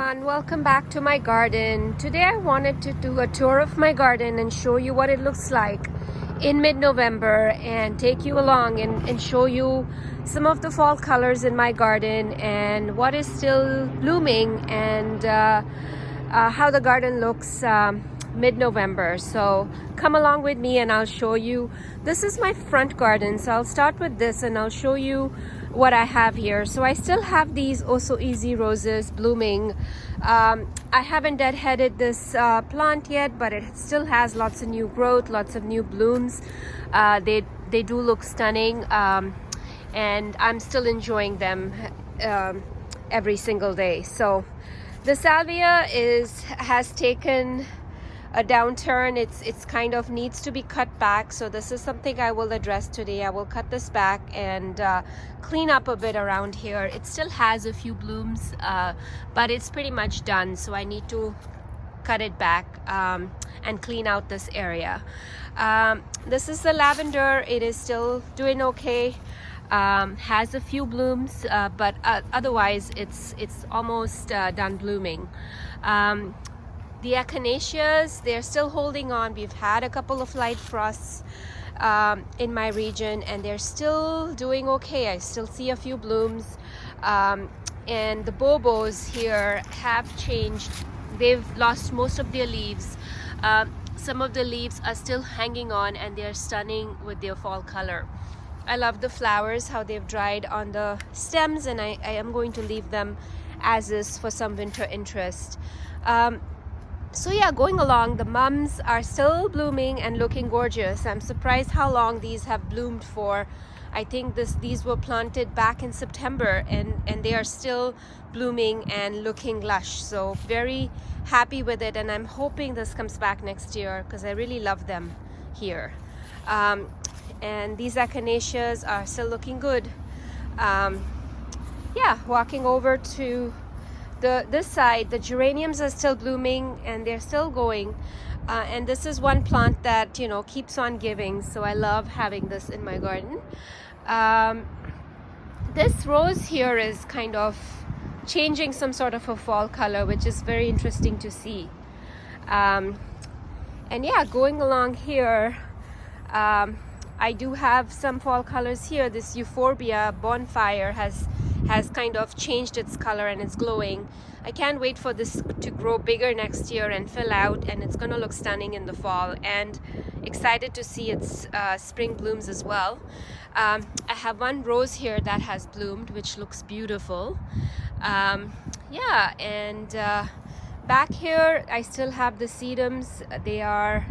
everyone, welcome back to my garden. Today I wanted to do a tour of my garden and show you what it looks like in mid-November and take you along and show you some of the fall colors in my garden and what is still blooming and how the garden looks mid-November. So come along with me and I'll show you. This is my front garden, so I'll start with this and I'll show you what I have here. So I still have these Oh So Easy roses blooming. I haven't deadheaded this plant yet, but it still has lots of new growth, lots of new blooms. They do look stunning, and I'm still enjoying them every single day. So the salvia has taken a downturn. It's kind of needs to be cut back, so this is something I will address today. I will cut this back and clean up a bit around here. It still has a few blooms, but it's pretty much done, so I need to cut it back and clean out this area. This is the lavender. It is still doing okay. Has a few blooms, but otherwise it's almost done blooming. The Echinaceas, they're still holding on. We've had a couple of light frosts in my region and they're still doing okay. I still see a few blooms, and the bobos here have changed. They've lost most of their leaves. Some of the leaves are still hanging on and they're stunning with their fall color. I love the flowers, how they've dried on the stems, and I am going to leave them as is for some winter interest. So yeah, going along, the mums are still blooming and looking gorgeous. I'm surprised how long these have bloomed for. I think these were planted back in September and they are still blooming and looking lush. So very happy with it, and I'm hoping this comes back next year because I really love them here. And these Echinaceas are still looking good. Yeah, walking over to this side, the geraniums are still blooming and they're still going, and this is one plant that, you know, keeps on giving, so I love having this in my garden. This rose here is kind of changing some sort of a fall color, which is very interesting to see. And yeah, going along here, I do have some fall colors here. This Euphorbia Bonfire has kind of changed its color and it's glowing. I can't wait for this to grow bigger next year and fill out, and it's gonna look stunning in the fall, and excited to see its spring blooms as well. I have one rose here that has bloomed, which looks beautiful. Yeah, and back here I still have the sedums. They are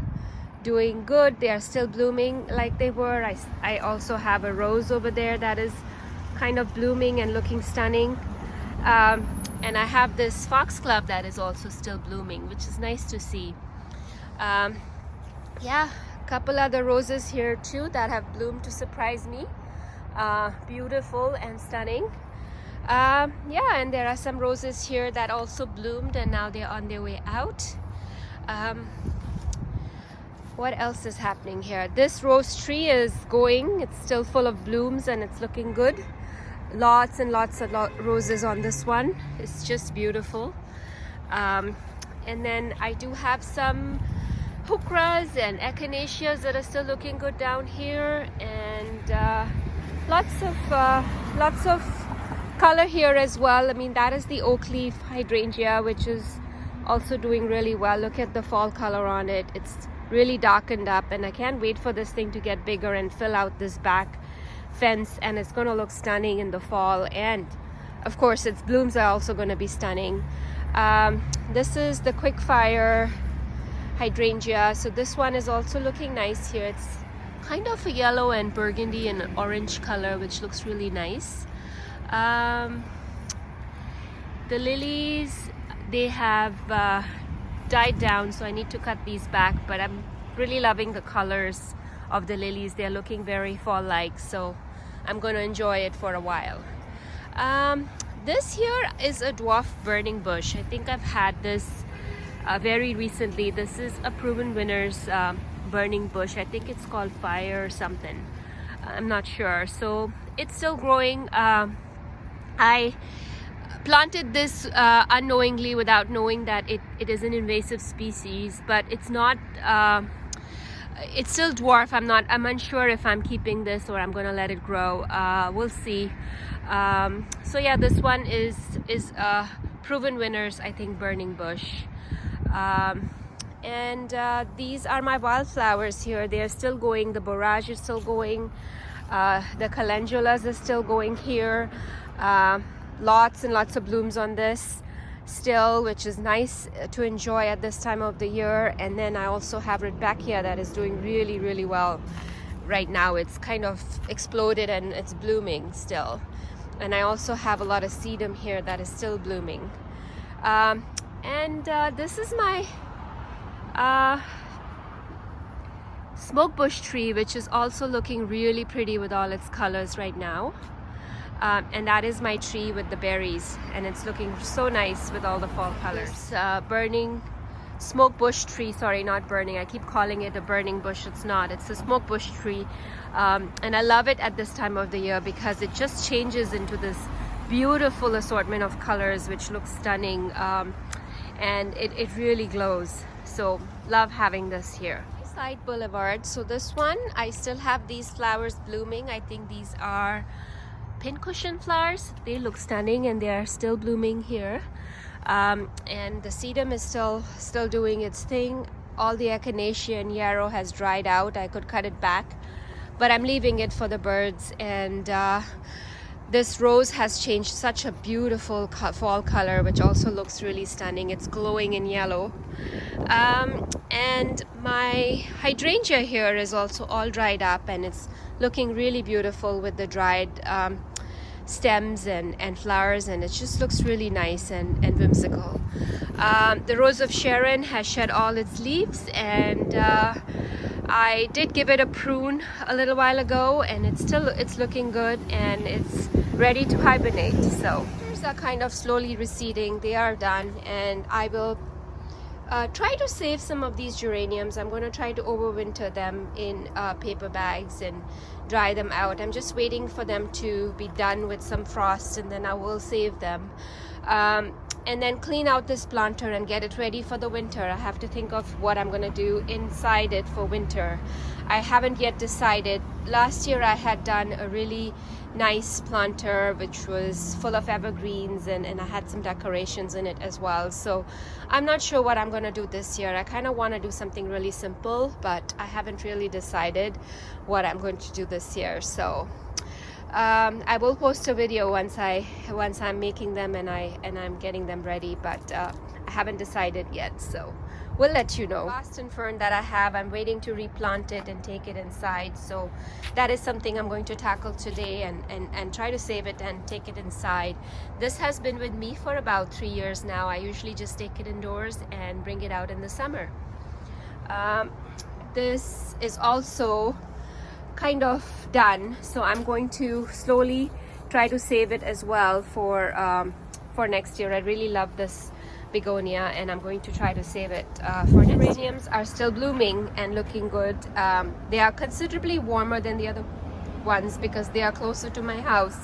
doing good. They are still blooming like they were. I also have a rose over there that is kind of blooming and looking stunning, and I have this foxglove that is also still blooming, which is nice to see. Yeah, a couple other roses here too that have bloomed to surprise me. Beautiful and stunning. Yeah, and there are some roses here that also bloomed and now they're on their way out. What else is happening here? This rose tree is going. It's still full of blooms and it's looking good. Lots and lots of roses on this one. It's just beautiful. And then I do have some heucheras and echinaceas that are still looking good down here, and lots of color here as well. I mean, that is the oak leaf hydrangea, which is also doing really well. Look at the fall color on it. It's really darkened up, and I can't wait for this thing to get bigger and fill out this back fence, and it's going to look stunning in the fall. And of course its blooms are also going to be stunning. This is the Quickfire Hydrangea, so this one is also looking nice here. It's kind of a yellow and burgundy and orange color, which looks really nice. The lilies, they have died down, so I need to cut these back, but I'm really loving the colors of the lilies. They're looking very fall-like, so I'm going to enjoy it for a while. This here is a dwarf burning bush. I think I've had this very recently. This is a proven winner's burning bush. I think it's called Fire or something. I'm not sure. So it's still growing. I planted this unknowingly without knowing that it is an invasive species, but it's not it's still dwarf. I'm unsure if I'm keeping this or I'm gonna let it grow. We'll see. So yeah, this one is proven winners, I think, burning bush. And these are my wildflowers here. They are still going. The borage is still going. The calendulas are still going here. Lots and lots of blooms on this still, which is nice to enjoy at this time of the year. And then I also have Rudbeckia that is doing really, really well right now. It's kind of exploded and it's blooming still. And I also have a lot of sedum here that is still blooming. This is my smoke bush tree, which is also looking really pretty with all its colors right now. And that is my tree with the berries, and it's looking so nice with all the fall colors. Burning smoke bush tree, sorry, not burning, I keep calling it a burning bush. It's not, it's a smoke bush tree. And I love it at this time of the year because it just changes into this beautiful assortment of colors which looks stunning, and it really glows. So love having this here. Side boulevard, so this one I still have these flowers blooming. I think these are pincushion flowers. They look stunning and they are still blooming here. And the sedum is still doing its thing. All the echinacea and yarrow has dried out. I could cut it back, but I'm leaving it for the birds. And this rose has changed such a beautiful fall color, which also looks really stunning. It's glowing in yellow. And my hydrangea here is also all dried up, and it's looking really beautiful with the dried stems and flowers, and it just looks really nice and whimsical. The rose of Sharon has shed all its leaves, and I did give it a prune a little while ago, and it's looking good and it's ready to hibernate. So these are kind of slowly receding. They are done, and I will try to save some of these geraniums. I'm going to try to overwinter them in paper bags and dry them out. I'm just waiting for them to be done with some frost, and then I will save them. And then clean out this planter and get it ready for the winter. I have to think of what I'm going to do inside it for winter. I haven't yet decided. Last year I had done a really nice planter which was full of evergreens, and I had some decorations in it as well. So I'm not sure what I'm going to do this year. I kind of want to do something really simple, but I haven't really decided what I'm going to do this year. So I will post a video once I'm making them and I'm getting them ready, but I haven't decided yet, so we'll let you know. Boston fern that I have, I'm waiting to replant it and take it inside, so that is something I'm going to tackle today and try to save it and take it inside. This has been with me for about 3 years now. I usually just take it indoors and bring it out in the summer. This is also kind of done, so I'm going to slowly try to save it as well for next year. I really love this begonia, and I'm going to try to save it for next year. Geraniums are still blooming and looking good. They are considerably warmer than the other ones because they are closer to my house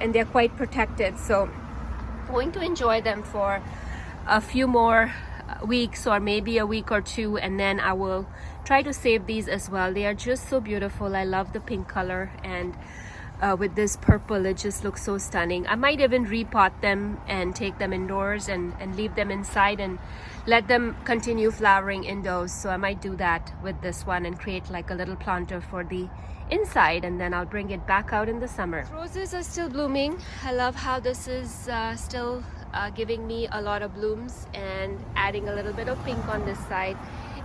and they're quite protected, so I'm going to enjoy them for a few more weeks, or maybe a week or two, and then I will try to save these as well. They are just so beautiful. I love the pink color, and with this purple it just looks so stunning. I might even repot them and take them indoors and leave them inside and let them continue flowering indoors. So I might do that with this one and create like a little planter for the inside, and then I'll bring it back out in the summer. Roses are still blooming. I love how this is still giving me a lot of blooms and adding a little bit of pink on this side.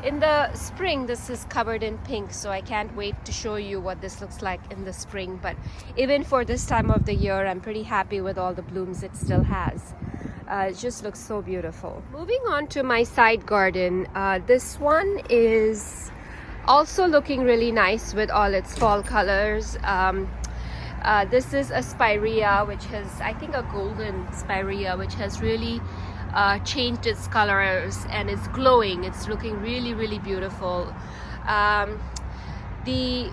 In the spring this is covered in pink, so I can't wait to show you what this looks like in the spring. But even for this time of the year, I'm pretty happy with all the blooms it still has. It just looks so beautiful. Moving on to my side garden, this one is also looking really nice with all its fall colors. This is Aspiria, which has, I think, a golden Aspiria, which has really changed its colors and it's glowing. It's looking really, really beautiful. The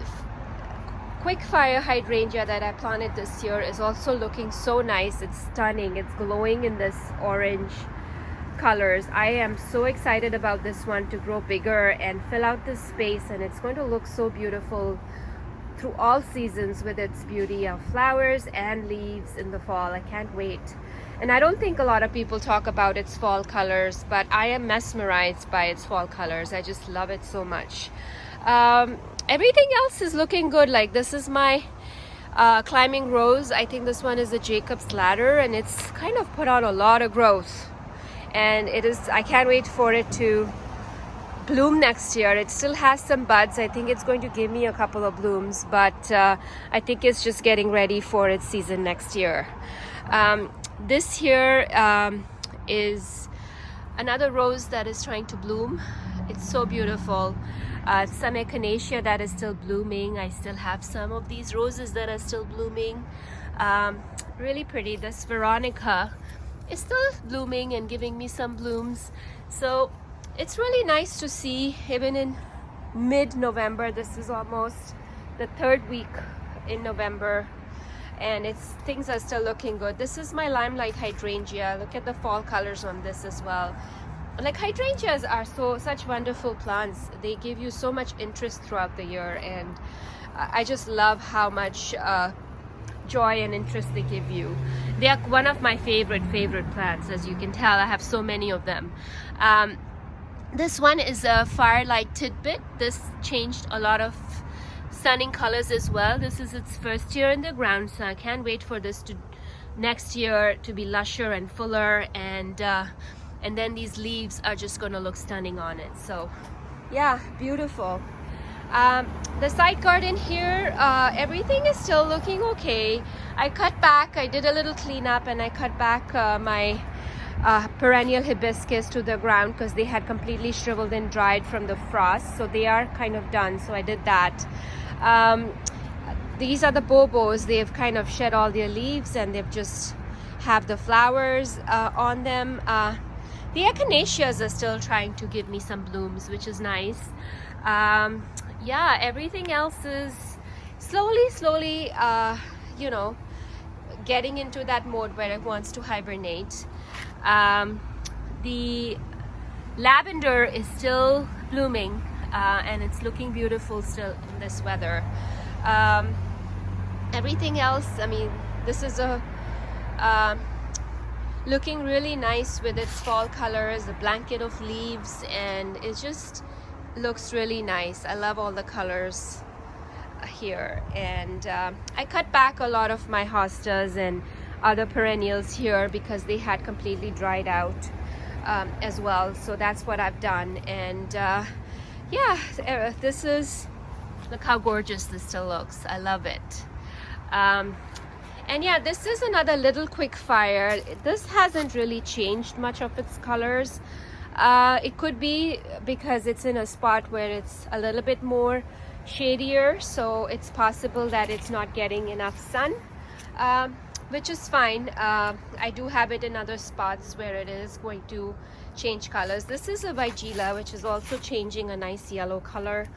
Quickfire Hydrangea that I planted this year is also looking so nice. It's stunning. It's glowing in this orange colors. I am so excited about this one to grow bigger and fill out this space, and it's going to look so beautiful through all seasons with its beauty of flowers and leaves in the fall. I can't wait. And I don't think a lot of people talk about its fall colors, but I am mesmerized by its fall colors. I just love it so much. Everything else is looking good. Like this is my climbing rose. I think this one is a Jacob's ladder, and it's kind of put on a lot of growth, and I can't wait for it to bloom next year. It still has some buds. I think it's going to give me a couple of blooms, but I think it's just getting ready for its season next year. This here is another rose that is trying to bloom. It's so beautiful. Some Echinacea that is still blooming. I still have some of these roses that are still blooming. Really pretty. This Veronica is still blooming and giving me some blooms. So it's really nice to see, even in mid-November. This is almost the third week in November, and things are still looking good. This is my Limelight Hydrangea. Look at the fall colors on this as well. Like, hydrangeas are such wonderful plants. They give you so much interest throughout the year, and I just love how much joy and interest they give you. They are one of my favorite plants. As you can tell, I have so many of them. This one is a Firelight Tidbit. This changed a lot of stunning colors as well. This is its first year in the ground, so I can't wait for this to next year to be lusher and fuller, and then these leaves are just going to look stunning on it. So yeah, beautiful. The side garden here, everything is still looking okay. I cut back, I did a little cleanup, and I cut back my perennial hibiscus to the ground because they had completely shriveled and dried from the frost. So they are kind of done, so I did that. These are the bobos. They've kind of shed all their leaves, and they've just have the flowers on them. The Echinaceas are still trying to give me some blooms, which is nice. Yeah, everything else is slowly, you know, getting into that mode where it wants to hibernate. The lavender is still blooming, and it's looking beautiful still in this weather. Everything else, I mean, this is looking really nice with its fall colors, a blanket of leaves, and it just looks really nice. I love all the colors here, and I cut back a lot of my hostas and other perennials here because they had completely dried out as well. So that's what I've done, and yeah, this is, look how gorgeous this still looks. I love it. And yeah, this is another little Quickfire. This hasn't really changed much of its colors. It could be because it's in a spot where it's a little bit more shadier, so it's possible that it's not getting enough sun, which is fine. I do have it in other spots where it is going to change colors. This is a Vigila, which is also changing a nice yellow color.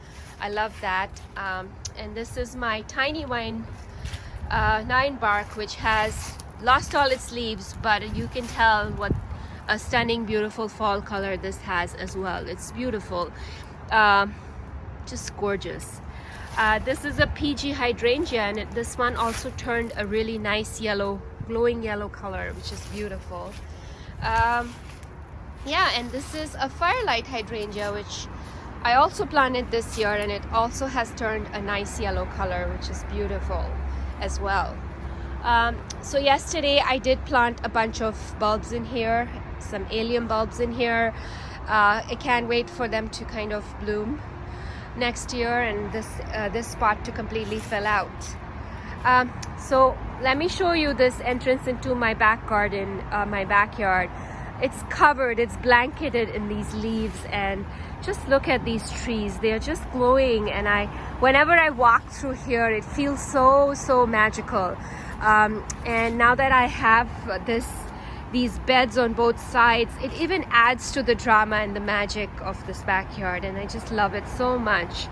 I love that. And this is my Tiny Wine 9 bark, which has lost all its leaves, but you can tell what a stunning, beautiful fall color this has as well. It's beautiful, just gorgeous. This is a PG hydrangea, and this one also turned a really nice yellow, glowing yellow color, which is beautiful. Yeah, and this is a Firelight hydrangea, which I also planted this year, and it also has turned a nice yellow color, which is beautiful as well. So yesterday I did plant a bunch of bulbs in here, some allium bulbs in here. I can't wait for them to kind of bloom next year, and this spot to completely fill out. So let me show you this entrance into my back garden, my backyard. It's covered, it's blanketed in these leaves, and just look at these trees. They're just glowing, and whenever I walk through here, it feels so magical. And now that I have these beds on both sides, it even adds to the drama and the magic of this backyard, and I just love it so much.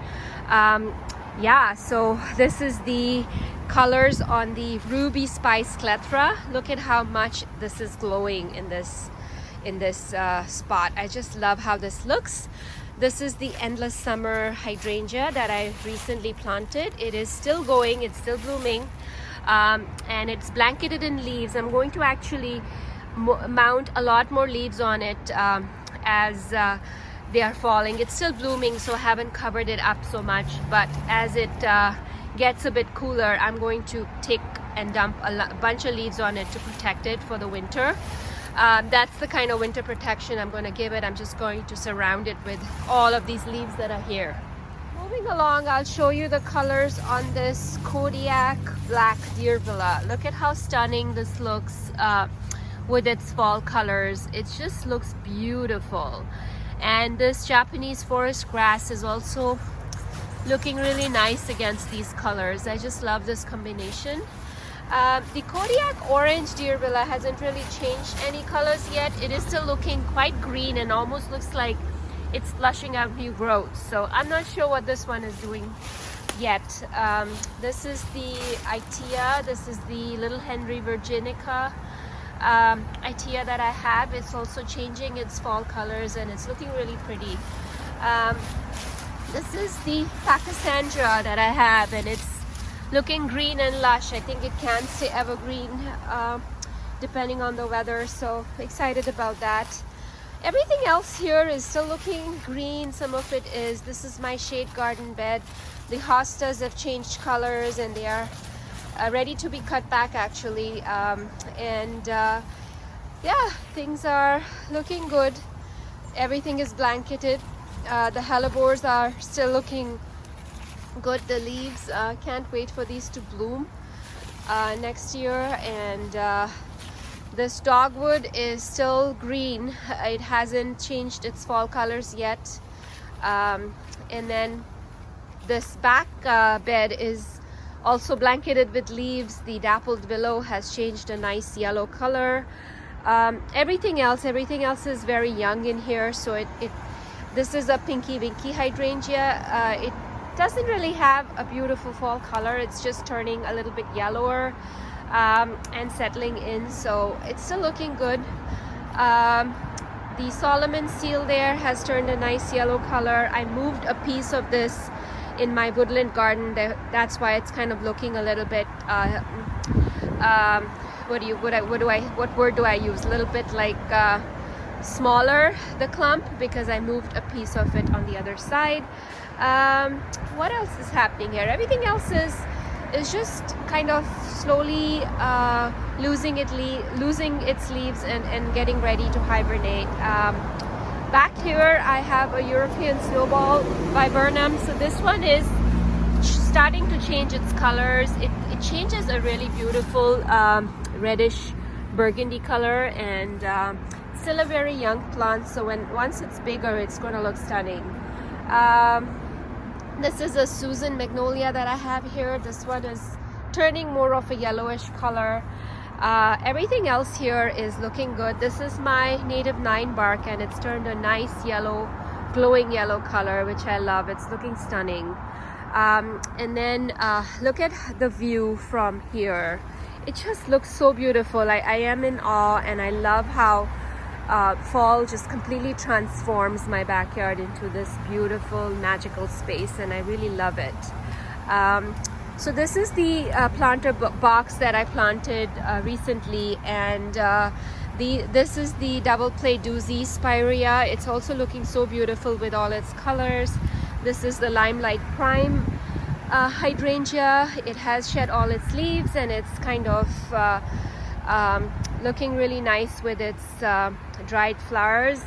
yeah, so this is the colors on the Ruby Spice Clethra. Look at how much this is glowing in this spot. I just love how this looks. This is the Endless Summer Hydrangea that I recently planted. It is still going, it's still blooming, and it's blanketed in leaves. I'm going to actually mount a lot more leaves on it as they are falling. It's still blooming, so I haven't covered it up so much, but as it gets a bit cooler, I'm going to take and dump a bunch of leaves on it to protect it for the winter. That's the kind of winter protection I'm going to give it. I'm just going to surround it with all of these leaves that are here. Moving along, I'll show you the colors on this Kodiak Black Deer Villa. Look at how stunning this looks with its fall colors. It just looks beautiful. And this Japanese forest grass is also looking really nice against these colors. I just love this combination. The Kodiak Orange Deer Villa hasn't really changed any colors yet. It is still looking quite green and almost looks like it's flushing out new growth. So I'm not sure what this one is doing yet. This is the Itea. This is the Little Henry Virginica Itea that I have. It's also changing its fall colors and it's looking really pretty. This is the Paccasandra that I have, and it's looking green and lush. I think it can stay evergreen depending on the weather, so excited about that. Everything else here is still looking green. Some of it is. This is my shade garden bed. The hostas have changed colors and they are ready to be cut back actually, yeah, things are looking good. Everything is blanketed. The hellebores are still looking good. The leaves, can't wait for these to bloom next year. And this dogwood is still green. It hasn't changed its fall colors yet. And then this back bed is also blanketed with leaves. The dappled willow has changed a nice yellow color. Everything else is very young in here. So this is a Pinky Winky hydrangea. It doesn't really have a beautiful fall color. It's just turning a little bit yellower and settling in, so it's still looking good. The Solomon seal there has turned a nice yellow color. I moved a piece of this in my woodland garden. That's why it's kind of looking a little bit what word do I use? A little bit like smaller, the clump, because I moved a piece of it on the other side. What else is happening here? Everything else is just kind of slowly losing its leaves and getting ready to hibernate. Back here I have a European Snowball by Burnham. So this one is starting to change its colors. It changes a really beautiful reddish burgundy color, and still a very young plant, so once it's bigger it's going to look stunning. This is a Susan Magnolia that I have here. This one is turning more of a yellowish color. Everything else here is looking good. This is my native 9 bark, and it's turned a nice yellow, glowing yellow color, which I love. It's looking stunning. And then look at the view from here. It just looks so beautiful. I am in awe, and I love how fall just completely transforms my backyard into this beautiful magical space, and I really love it. So this is the planter box that I planted recently, and this is the double play doozy Aspiria. It's also looking so beautiful with all its colors. This is the Limelight Prime hydrangea. It has shed all its leaves, and it's kind of looking really nice with its dried flowers,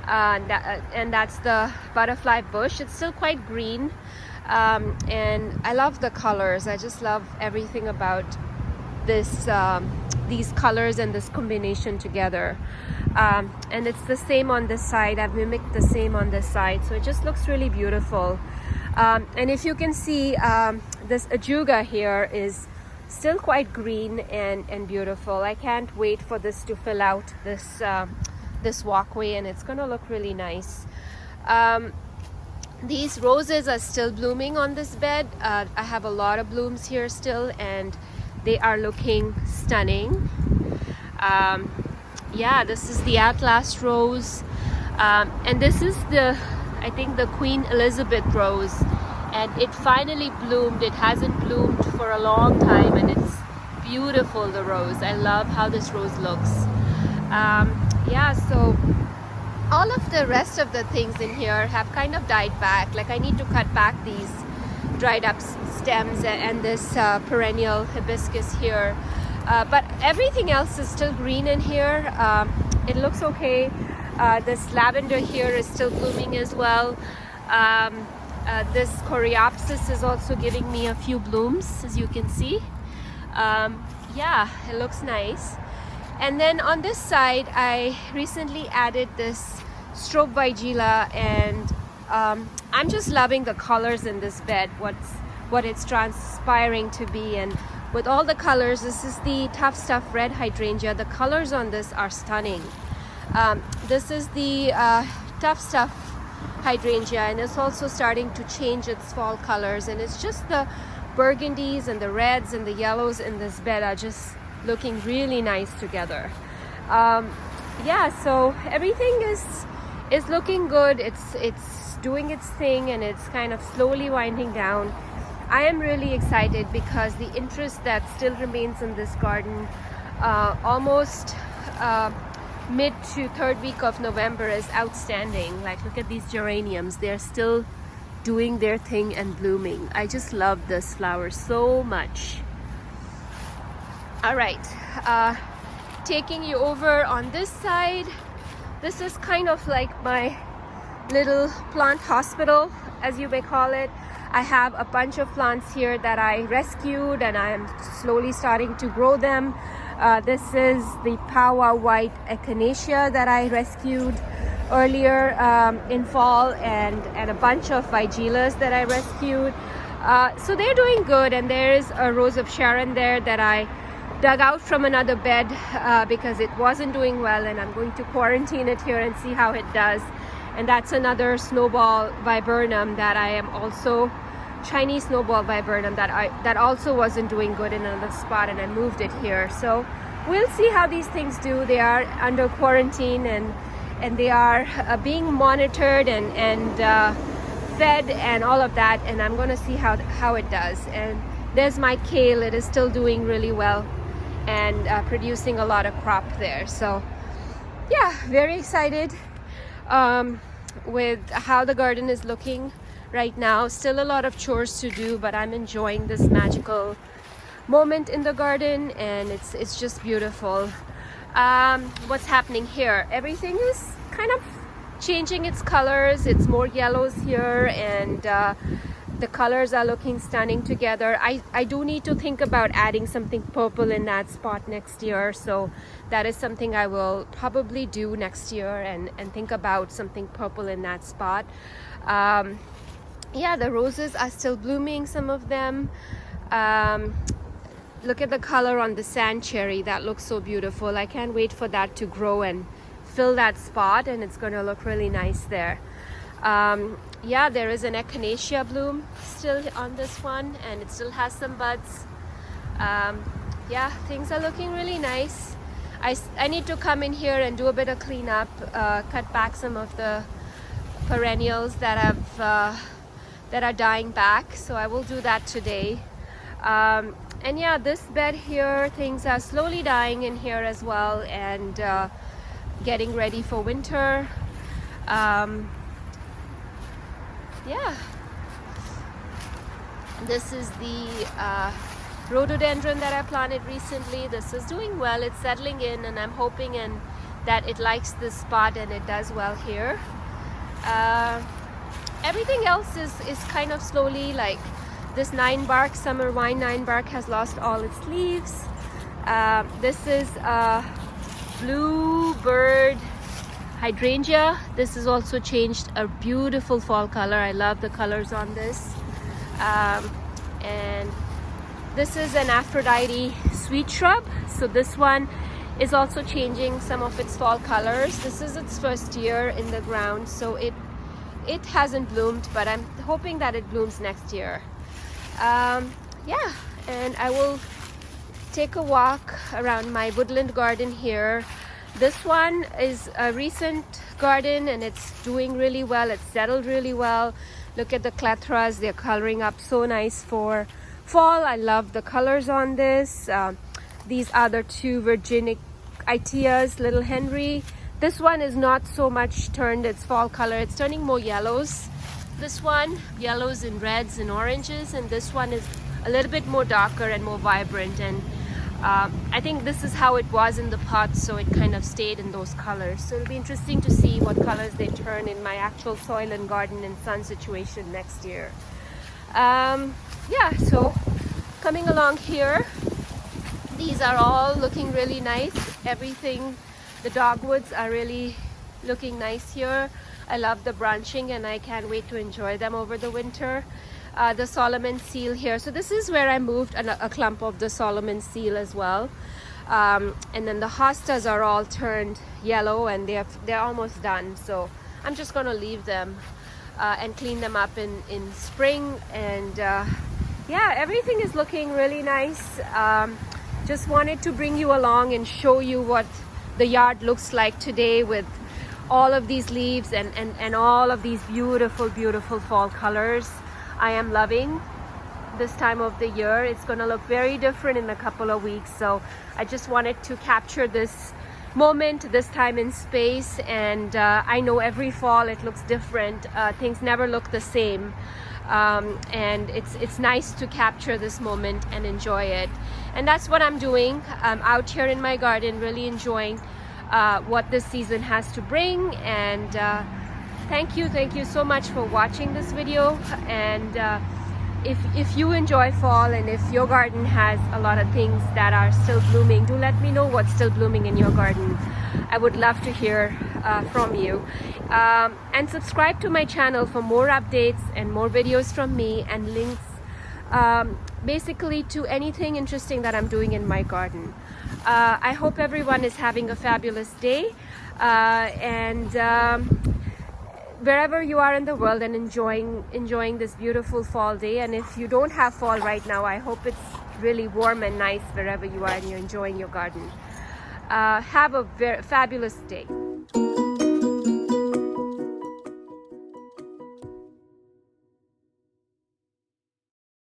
and that's the butterfly bush. It's still quite green, and I love the colors. I just love everything about this, these colors and this combination together. And it's the same on this side. I've mimicked the same on this side, so it just looks really beautiful. And if you can see, this ajuga here is still quite green and beautiful. I can't wait for this to fill out this walkway, and it's gonna look really nice. These roses are still blooming on this bed. I have a lot of blooms here still, and they are looking stunning. Yeah, this is the Atlas rose, and this is the, I think, the Queen Elizabeth rose, and it finally bloomed. It hasn't bloomed for a long time, and it's beautiful, the rose. I love how this rose looks. Yeah, so all of the rest of the things in here have kind of died back. Like, I need to cut back these dried up stems and this perennial hibiscus here, but everything else is still green in here. It looks okay. This lavender here is still blooming as well. This coreopsis is also giving me a few blooms, as you can see. Yeah, it looks nice. And then on this side, I recently added this strobe vigila, and I'm just loving the colors in this bed, what it's transpiring to be. And with all the colors, this is the Tough Stuff red hydrangea. The colors on this are stunning. This is the Tough Stuff hydrangea, and it's also starting to change its fall colors, and it's just the burgundies and the reds and the yellows in this bed are just looking really nice together. Yeah, so everything is looking good. It's doing its thing, and it's kind of slowly winding down. I am really excited because the interest that still remains in this garden almost mid to third week of November is outstanding. Like, look at these geraniums. They're still doing their thing and blooming. I just love this flower so much. All right, taking you over on this side. This is kind of like my little plant hospital, as you may call it. I have a bunch of plants here that I rescued, and I am slowly starting to grow them. This is the Pawa White Echinacea that I rescued earlier in fall, and a bunch of vigilas that I rescued. So they're doing good, and there is a rose of Sharon there that I dug out from another bed because it wasn't doing well, and I'm going to quarantine it here and see how it does. And that's another Snowball by Burnham that I am also, Chinese Snowball by Burnham, that also wasn't doing good in another spot, and I moved it here. So we'll see how these things do. They are under quarantine, and they are being monitored and fed and all of that, and I'm going to see how it does. And there's my kale. It is still doing really well and producing a lot of crop there. So yeah, very excited with how the garden is looking right now. Still a lot of chores to do, but I'm enjoying this magical moment in the garden, and it's just beautiful. What's happening here? Everything is kind of changing its colors. It's more yellows here, and the colors are looking stunning together. I do need to think about adding something purple in that spot next year, so that is something I will probably do next year, and think about something purple in that spot. Yeah, the roses are still blooming, some of them. Look at the color on the sand cherry. That looks so beautiful. I can't wait for that to grow and fill that spot, and it's going to look really nice there. Yeah, there is an Echinacea Bloom still on this one, and it still has some buds. Yeah, things are looking really nice. I need to come in here and do a bit of cleanup, cut back some of the perennials that are dying back, so I will do that today. And yeah, this bed here, things are slowly dying in here as well, and getting ready for winter. Yeah, this is the rhododendron that I planted recently. This is doing well. It's settling in, and I'm hoping that it likes this spot, and it does well here. Everything else is kind of slowly, like this 9-bark summer wine 9-bark has lost all its leaves. This is a bluebird hydrangea. This has also changed a beautiful fall color. I love the colors on this. And this is an Aphrodite sweet shrub. So this one is also changing some of its fall colors. This is its first year in the ground, so it it hasn't bloomed, but I'm hoping that it blooms next year. Yeah, and I will take a walk around my woodland garden here. This one is a recent garden and it's doing really well. It's settled really well. Look at the clethras, they're coloring up so nice for fall. I love the colors on this. These other two Virginicaceas, Little Henry. This one is not so much turned its fall color. It's turning more yellows. This one, yellows and reds and oranges, and this one is a little bit more darker and more vibrant. And I think this is how it was in the pot, so it kind of stayed in those colors. So it'll be interesting to see what colors they turn in my actual soil and garden and sun situation next year. Yeah, so coming along here, these are all looking really nice. Everything, the dogwoods are really looking nice here. I love the branching and I can't wait to enjoy them over the winter. The Solomon seal here. So this is where I moved a clump of the Solomon seal as well. And then the hostas are all turned yellow and they're almost done. So I'm just going to leave them and clean them up in spring. And yeah, everything is looking really nice. Just wanted to bring you along and show you what the yard looks like today with all of these leaves and all of these beautiful, beautiful fall colors. I am loving this time of the year. It's going to look very different in a couple of weeks. So I just wanted to capture this moment, this time in space. And I know every fall it looks different. Things never look the same. And it's nice to capture this moment and enjoy it. And that's what I'm doing. I'm out here in my garden really enjoying what this season has to bring. And thank you so much for watching this video. And if you enjoy fall and if your garden has a lot of things that are still blooming, do let me know what's still blooming in your garden. I would love to hear from you. And subscribe to my channel for more updates and more videos from me and links basically to anything interesting that I'm doing in my garden. I hope everyone is having a fabulous day and wherever you are in the world and enjoying this beautiful fall day. And if you don't have fall right now, I hope it's really warm and nice wherever you are and you're enjoying your garden. Have a very fabulous day.